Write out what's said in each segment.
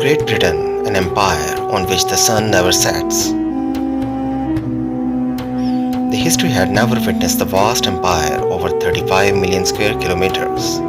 Great Britain, an empire on which the sun never sets. The history had never witnessed the vast empire over 35 million square kilometers.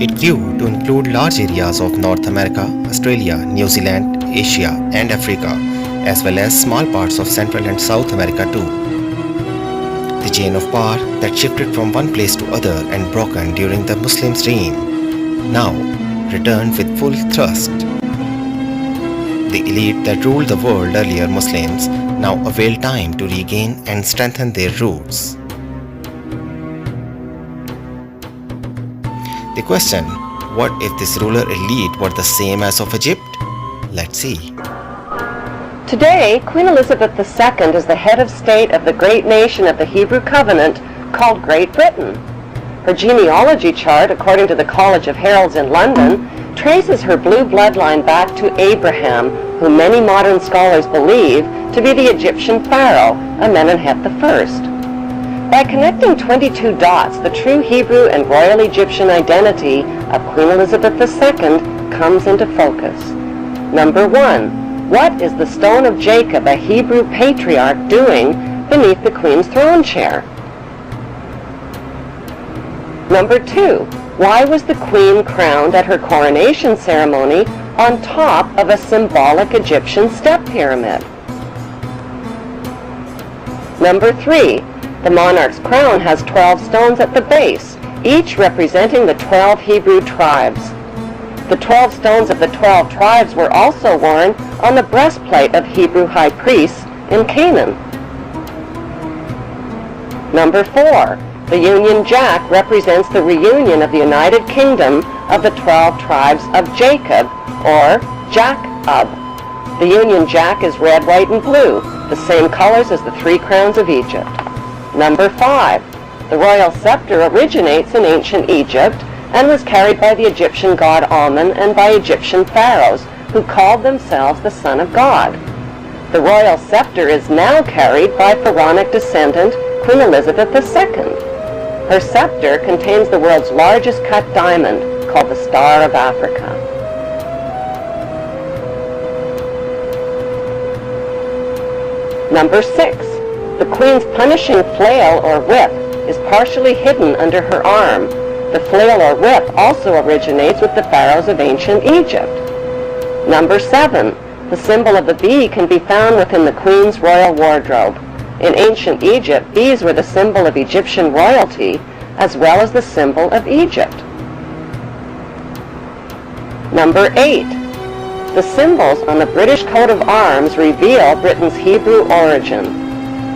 It grew to include large areas of North America, Australia, New Zealand, Asia, and Africa, as well as small parts of Central and South America too. The chain of power that shifted from one place to other and broken during the Muslims' reign now returned with full thrust. The elite that ruled the world earlier, Muslims, now avail time to regain and strengthen their roots. The question, what if this ruler elite were the same as of Egypt? Let's see. Today, Queen Elizabeth II is the head of state of the great nation of the Hebrew covenant called Great Britain. Her genealogy chart, according to the College of Heralds in London, traces her blue bloodline back to Abraham, whom many modern scholars believe to be the Egyptian pharaoh, Amenemhet I. By connecting 22 dots, the true Hebrew and royal Egyptian identity of Queen Elizabeth II comes into focus. Number 1. What is the stone of Jacob, a Hebrew patriarch, doing beneath the Queen's throne chair? Number 2. Why was the Queen crowned at her coronation ceremony on top of a symbolic Egyptian step pyramid? Number 3. The monarch's crown has 12 stones at the base, each representing the 12 Hebrew tribes. The 12 stones of the 12 tribes were also worn on the breastplate of Hebrew high priests in Canaan. Number 4. The Union Jack represents the reunion of the United Kingdom of the 12 tribes of Jacob, or Jacob. The Union Jack is red, white, and blue, the same colors as the 3 crowns of Egypt. Number 5. The royal scepter originates in ancient Egypt and was carried by the Egyptian god Amun and by Egyptian pharaohs, who called themselves the Son of God. The royal scepter is now carried by pharaonic descendant Queen Elizabeth II. Her scepter contains the world's largest cut diamond, called the Star of Africa. Number 6. The Queen's punishing flail or whip is partially hidden under her arm. The flail or whip also originates with the pharaohs of ancient Egypt. Number 7. The symbol of the bee can be found within the Queen's royal wardrobe. In ancient Egypt, bees were the symbol of Egyptian royalty, as well as the symbol of Egypt. Number 8. The symbols on the British coat of arms reveal Britain's Hebrew origin.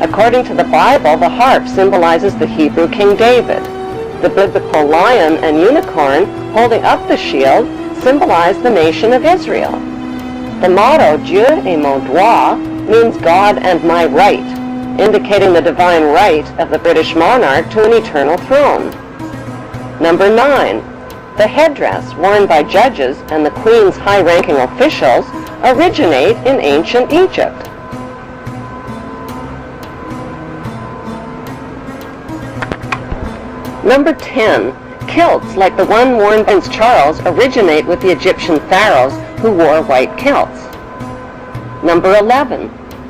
According to the Bible, the harp symbolizes the Hebrew King David. The biblical lion and unicorn holding up the shield symbolize the nation of Israel. The motto, Dieu et mon droit, means God and my right, indicating the divine right of the British monarch to an eternal throne. Number 9. The headdress worn by judges and the Queen's high-ranking officials originate in ancient Egypt. Number 10. Kilts, like the one worn by Prince Charles, originate with the Egyptian pharaohs who wore white kilts. Number 11.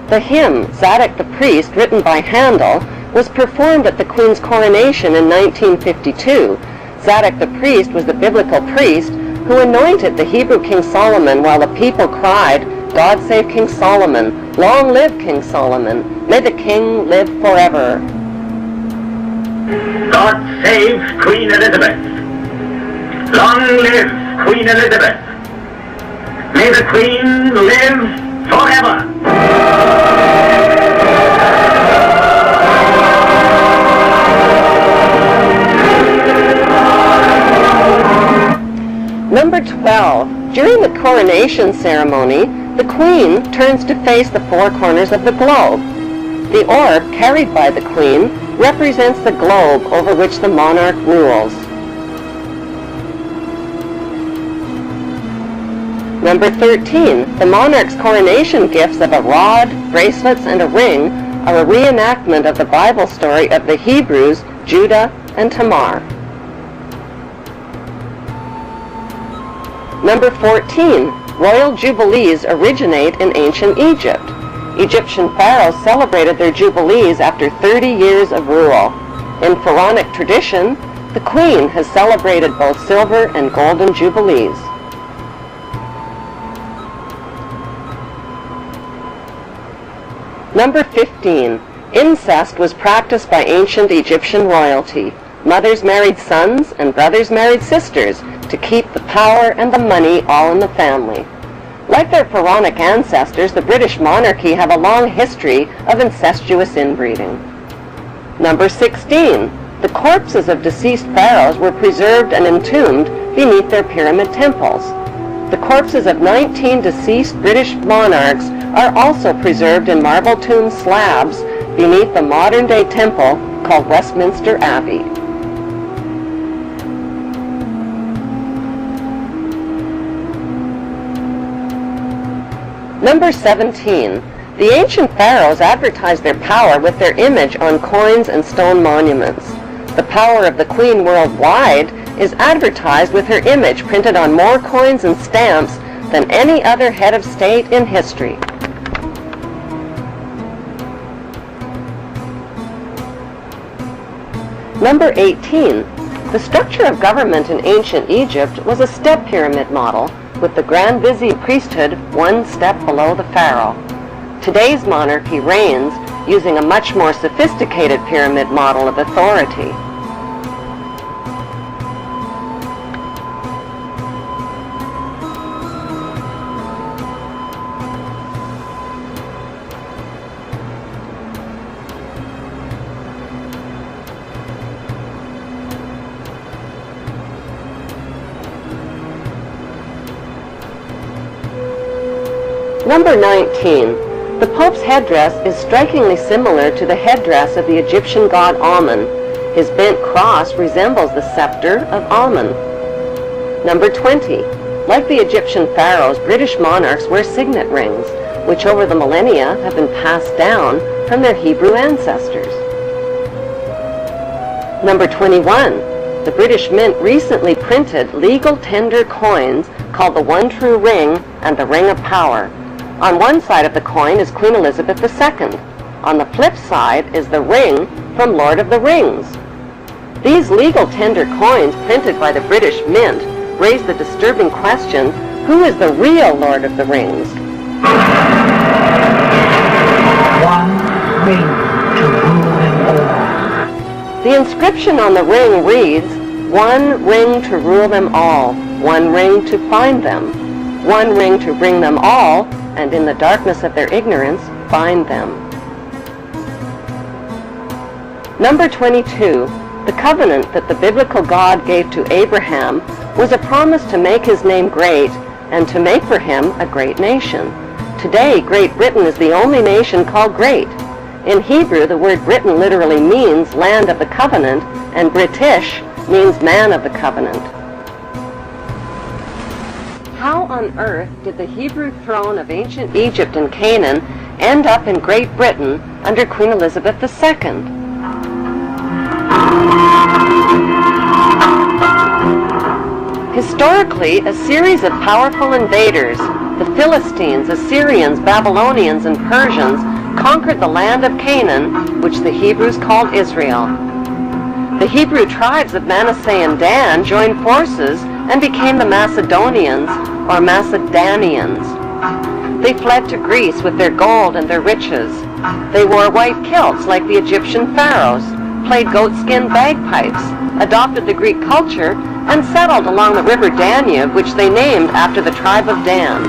The hymn, Zadok the Priest, written by Handel, was performed at the Queen's coronation in 1952. Zadok the Priest was the biblical priest who anointed the Hebrew King Solomon while the people cried, "God save King Solomon! Long live King Solomon! May the king live forever!" God save Queen Elizabeth! Long live Queen Elizabeth! May the Queen live forever! Number 12. During the coronation ceremony, the Queen turns to face the 4 corners of the globe. The orb carried by the Queen represents the globe over which the monarch rules. Number 13. The monarch's coronation gifts of a rod, bracelets, and a ring are a reenactment of the Bible story of the Hebrews, Judah, and Tamar. Number 14. Royal jubilees originate in ancient Egypt. Egyptian pharaohs celebrated their jubilees after 30 years of rule. In pharaonic tradition, the Queen has celebrated both silver and golden jubilees. Number 15. Incest was practiced by ancient Egyptian royalty. Mothers married sons and brothers married sisters to keep the power and the money all in the family. Like their pharaonic ancestors, the British monarchy have a long history of incestuous inbreeding. Number 16. The corpses of deceased pharaohs were preserved and entombed beneath their pyramid temples. The corpses of 19 deceased British monarchs are also preserved in marble tomb slabs beneath the modern-day temple called Westminster Abbey. Number 17. The ancient pharaohs advertised their power with their image on coins and stone monuments. The power of the Queen worldwide is advertised with her image printed on more coins and stamps than any other head of state in history. Number 18. The structure of government in ancient Egypt was a step pyramid model, with the Grand Vizier priesthood one step below the pharaoh. Today's monarchy reigns using a much more sophisticated pyramid model of authority. Number 19. The Pope's headdress is strikingly similar to the headdress of the Egyptian god Amun. His bent cross resembles the scepter of Amun. Number 20. Like the Egyptian pharaohs, British monarchs wear signet rings, which over the millennia have been passed down from their Hebrew ancestors. Number 21. The British Mint recently printed legal tender coins called the One True Ring and the Ring of Power. On one side of the coin is Queen Elizabeth II. On the flip side is the ring from Lord of the Rings. These legal tender coins printed by the British Mint raise the disturbing question, who is the real Lord of the Rings? One ring to rule them all. The inscription on the ring reads, "One ring to rule them all, one ring to find them, one ring to bring them all, and in the darkness of their ignorance bind them." Number 22. The covenant that the biblical God gave to Abraham was a promise to make his name great and to make for him a great nation. Today, Great Britain is the only nation called great. In Hebrew, the word Britain literally means land of the covenant, and British means man of the covenant. How on earth did the Hebrew throne of ancient Egypt and Canaan end up in Great Britain under Queen Elizabeth II? Historically, a series of powerful invaders, the Philistines, Assyrians, Babylonians, and Persians, conquered the land of Canaan, which the Hebrews called Israel. The Hebrew tribes of Manasseh and Dan joined forces and became the Macedonians, or Macedonians. They fled to Greece with their gold and their riches. They wore white kilts like the Egyptian pharaohs, played goatskin bagpipes, adopted the Greek culture, and settled along the river Danube, which they named after the tribe of Dan.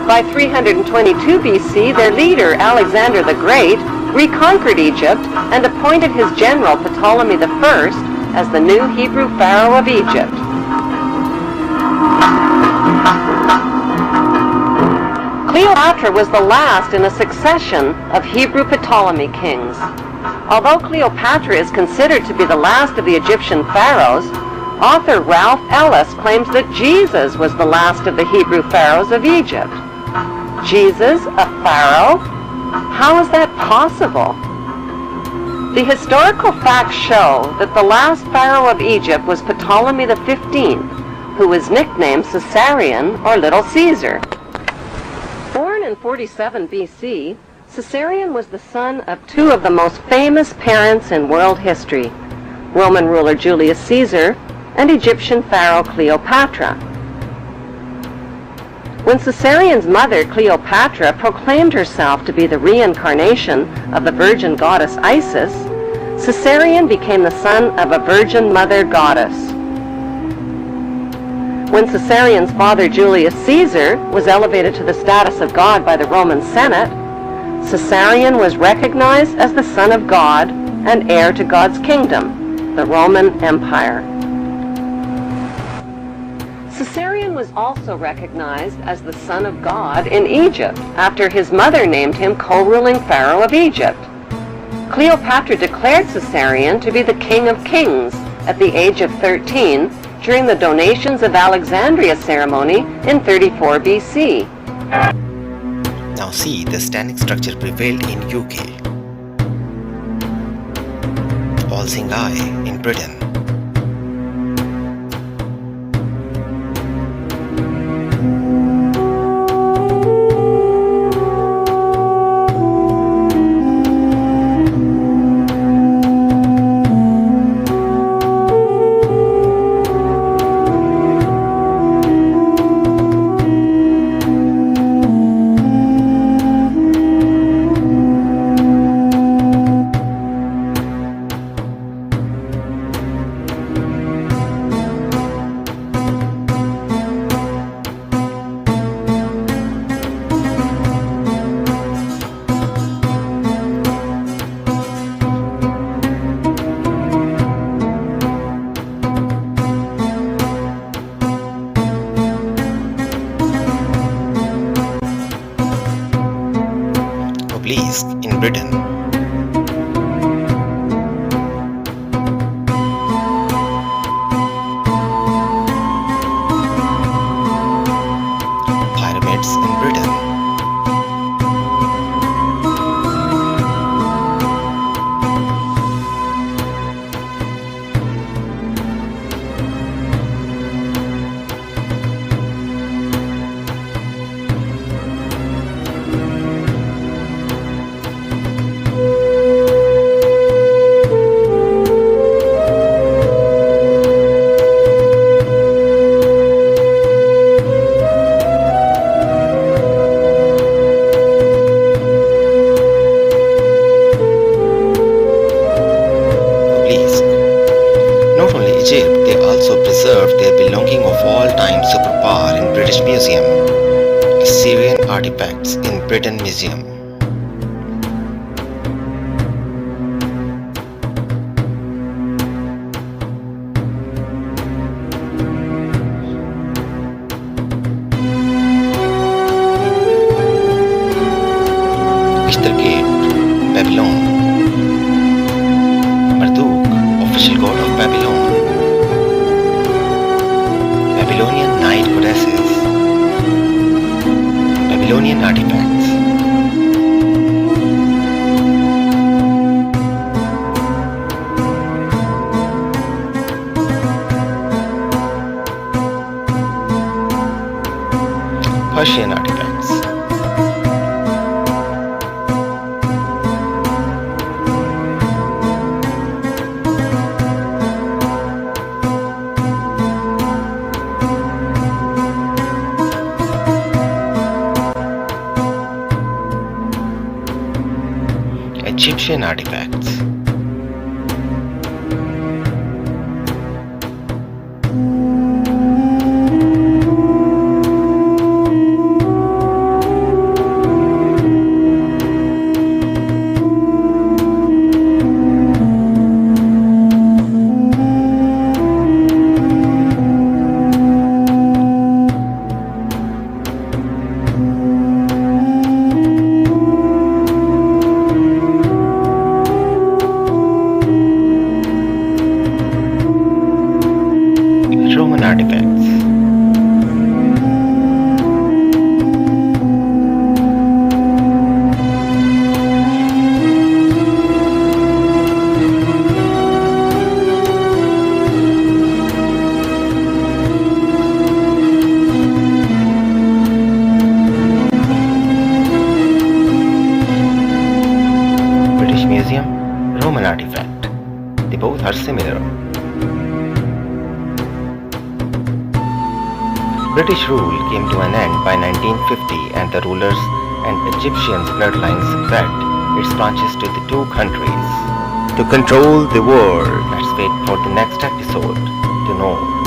By 322 BC, their leader, Alexander the Great, reconquered Egypt and appointed his general Ptolemy I as the new Hebrew pharaoh of Egypt. Cleopatra was the last in a succession of Hebrew Ptolemy kings. Although Cleopatra is considered to be the last of the Egyptian pharaohs, author Ralph Ellis claims that Jesus was the last of the Hebrew pharaohs of Egypt. Jesus, a pharaoh? How is that possible? The historical facts show that the last pharaoh of Egypt was Ptolemy XV, who was nicknamed Caesarion or Little Caesar. Born in 47 BC, Caesarion was the son of two of the most famous parents in world history, Roman ruler Julius Caesar and Egyptian pharaoh Cleopatra. When Caesarion's mother, Cleopatra, proclaimed herself to be the reincarnation of the virgin goddess Isis, Caesarion became the son of a virgin mother goddess. When Caesarion's father, Julius Caesar, was elevated to the status of god by the Roman Senate, Caesarion was recognized as the son of God and heir to God's kingdom, the Roman Empire. Caesarion was also recognized as the son of God in Egypt, after his mother named him co-ruling pharaoh of Egypt. Cleopatra declared Caesarion to be the king of kings at the age of 13 during the donations of Alexandria ceremony in 34 BC. Now see the standing structure prevailed in UK. All-seeing eye in Britain. obelisk in Britain. Pyramids in Britain. Obelisk. Not only Egypt, they also preserved their belonging of all-time superpower in British Museum, Assyrian artifacts in Britain Museum. Gate, Babylon. Marduk, official god of Babylon. Babylonian night goddesses. Babylonian artifacts. Persian artifacts. Egyptian artifacts. Roman artifacts. British Museum, Roman artifact. They both are similar. British rule came to an end by 1950 and the rulers and Egyptians' bloodlines spread its branches to the two countries to control the world. Let's wait for the next episode to know